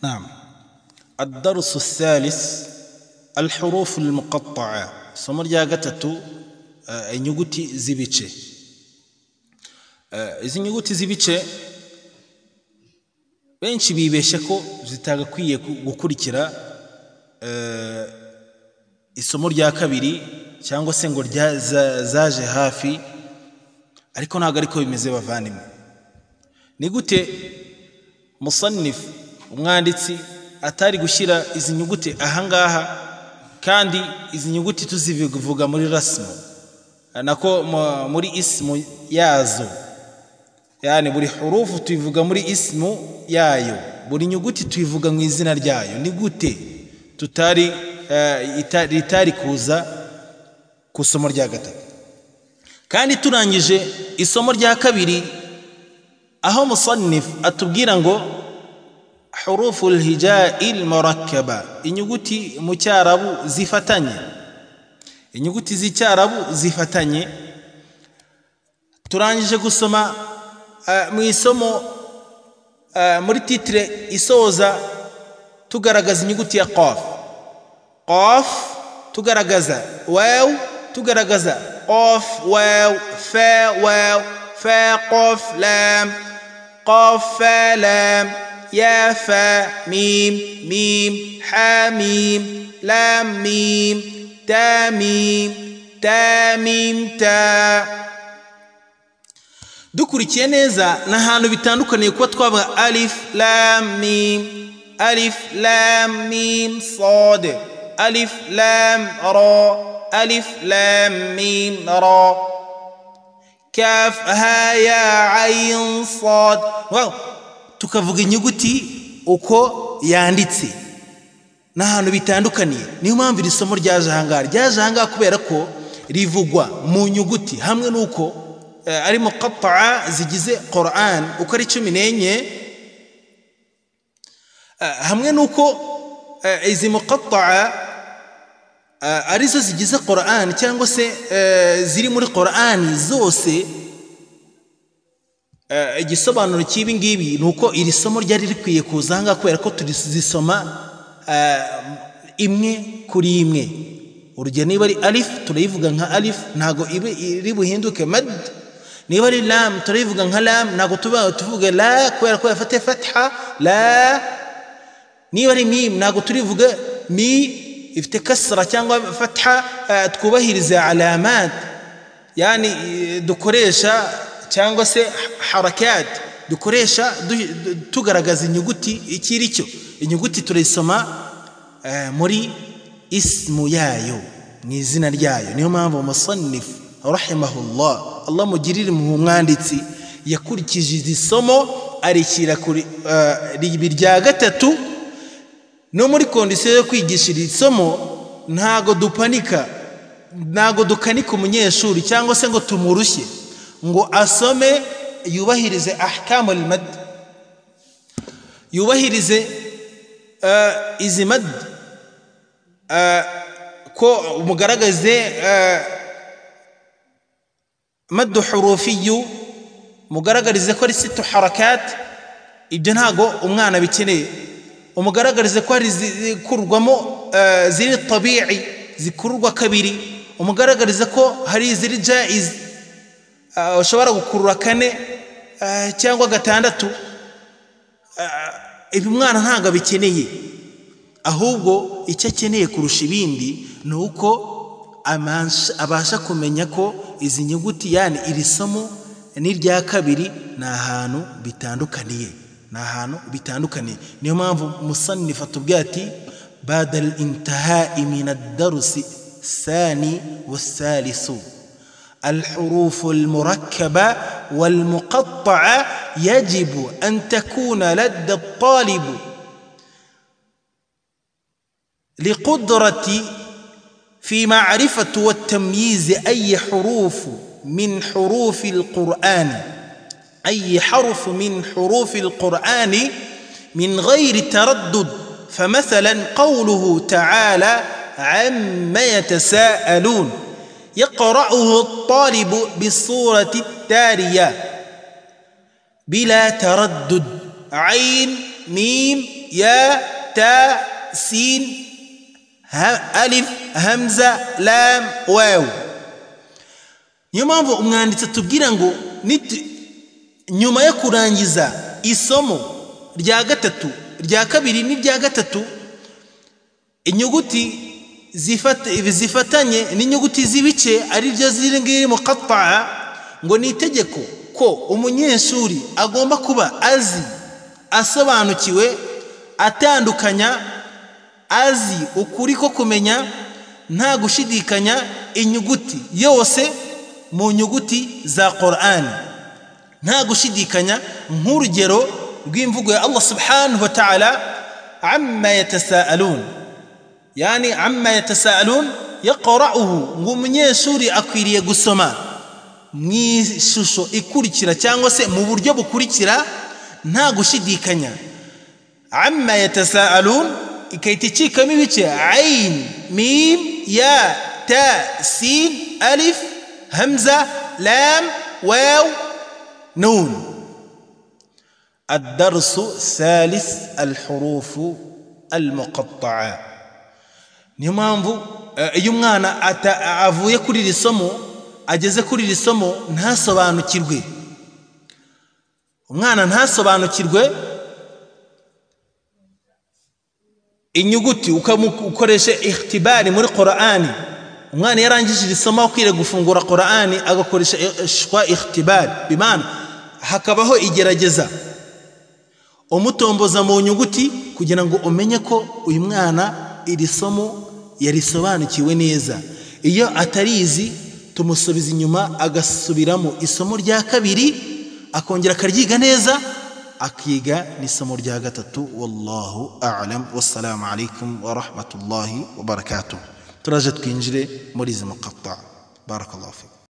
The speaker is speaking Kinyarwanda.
نعم. الدرس الثالث الحروف المقطعة. سمرجا gatatu inyuguti z'ibice. Izi nyuguti z'ibice benshi bibeshe ko zitagakwiye gukurikira isomo rya kabiri cyangwa se ngo zaje hafi, ariko ntago ariko bimeze bavandimwe. Ni gute musannif umwanditsi atari gushyira izi nyuguti ahangaha kandi izi nyuguti tuzivuga muri rasmu nako muri ismu yazo, yani buri hurufu tuyivuga muri ismu yayo, buri nyuguti tuyivuga mu izina ryayo. Ni gute tutari itari kuza ku isomo rya gatatu? Kandi turangije isomo rya kabiri aho musannif atubwira ngo hurufu al-hijai al-murakkaba, inyuguti mu cyarabu zifatanye, inyuguti z'icyarabu zifatanye. Turangije gusoma mu isomo muri titre isoza tugaragaza inyuguti ya qaf, qaf tugaragaza waw, tugaragaza qaf waw fa waw fa qaf lam qaf fa lam ya fa mim mim ha mim lam mim ta mim ta mim ta. Dukurikiye neza n'ahantu bitandukaniye kuba twavuga alif lam mim, alif lam mim sad, alif lam ra, alif lam mim ra, kaf ha ya ayn sad. Wow, tukavuga inyuguti uko yanditse n'ahantu bitandukaniye. Niyo mpamvu iri somo ryaje ahangaha kubera ko rivugwa mu nyuguti hamwe nuko ari muqatta'a zigize Qur'an uko ari 14, hamwe nuko izi muqatta'a arizo zigize Qur'an cyangwa se ziri muri Qur'an zose. Igisobanuro cy'ibi ngibi nuko iri somo ryari rikwiye kuzanga kubera ko turizisoma imwe kuri imwe. Urugero, niba ari alif turayivuga nka alif, ntago iri buhinduke mad. Niba ari lam turayivuga nka lam, ntago tuvuga la kubera ko yafate fatha la. Niba ari mim ntago turivuga mi ifite kasra cyangwa fatha, twubahiriza alamat, yani dukoresha cyangwa se harakat dukoresha tugaragaza inyuguti ikiri cyo. Inyuguti turayisoma muri ismu yayo, mu izina ryayo. Niyo mpamvu musannif rahimahullah, Allah mugirire mu mwanditsi, yakurikije izi somo arishyira kuri rya gatatu. No muri kondisiyo yo kwigisha iri somo ntago dupanika, ntago dukanika umunyeshuri cyangwa se ngo tumurushye ngo asome yubahirize ahkamu al-mad, yubahirize izi mad, ko mugaragaze mad hurufiyu, mugaragarize ko ari 6 harakat. Ibyo ntago umwana bikeneye. Umugaragarize ko ari zikurwamo ziri tabi'i, zikurwa kabiri. Umugaragarize ko hari ziri jaiz, ushobora gukurura 4 cyangwa 6. Ibi mwana ntago bikeneye, ahubwo icyo akeneye kurusha ibindi ni uko abasha kumenya ko izi nyuguti, yani iri somo n'irya kabiri ni ahantu bitandukaniye, ni ahantu bitandukaniye. Niyo mpamvu musannif atubwira ati ba'da al-intihai min ad-dars الثاني والثالث الحروف المركبة والمقطعة يجب أن تكون لدى الطالب لقدرة في معرفة والتمييز أي حروف من حروف القرآن، أي حرف من حروف القرآن من غير تردد. فمثلا قوله تعالى عما يتساءلون يقرأه الطالب بالصورة التالية بلا تردد: عين ميم ya ta sin alif hamza lam waw. Niyo mpamvu umwanditsi tubwira ngo nyuma yo kurangiza isomo rya gatatu rya kabiri n'irya gatatu, inyuguti zifatanye n'inyuguti z'ibice ari byo ziri ngiri muqatta'a, ngo ni itegeko ko umunyeshuri agomba kuba azi, asobanukiwe, atandukanya, azi ukuri ko kumenya nta gushidikanya inyuguti yose mu nyuguti za Qur'an, nta gushidikanya. Nk'urugero rw'imvugo ya Allah subhanahu wa ta'ala, amma yatasaalun, yani amma yatasaalun yaqra'uhu, ngo umunyeshuri akwiriye gusoma mw'ishusho ikurikira cyangwa se mu buryo bukurikira nta gushidikanya. Amma yatasaalun ikahita icikamo ibice ain mim ya ta sin alif hamza lam waw nun. الدرس الثالث الحروف المقطعة. niyo mpamvu iyo umwana avuye kuri iri somo ageze kuri iri somo ntasobanukirwe, umwana ntasobanukirwe inyuguti ukamukoresha ikhtibari muri Qur'ani. umwana yarangije iri somo akwiriye gufungura Qur'ani agakoresha ikhtibari, bimana hakabaho igerageza umutomboza mu nyuguti kugira ngo umenye ko uyu mwana iri somo yarisobanukiwe neza. Iyo atarizi tumusubiza inyuma agasubiramo isomo rya kabiri akongera akaryiga neza, akiga n'isomo rya gatatu. Wallahu a'lam. Wassalamu alaykum wa rahmatullahi wa barakatuh. turaje twinjire muri izi muqatta. barakallahu fikum.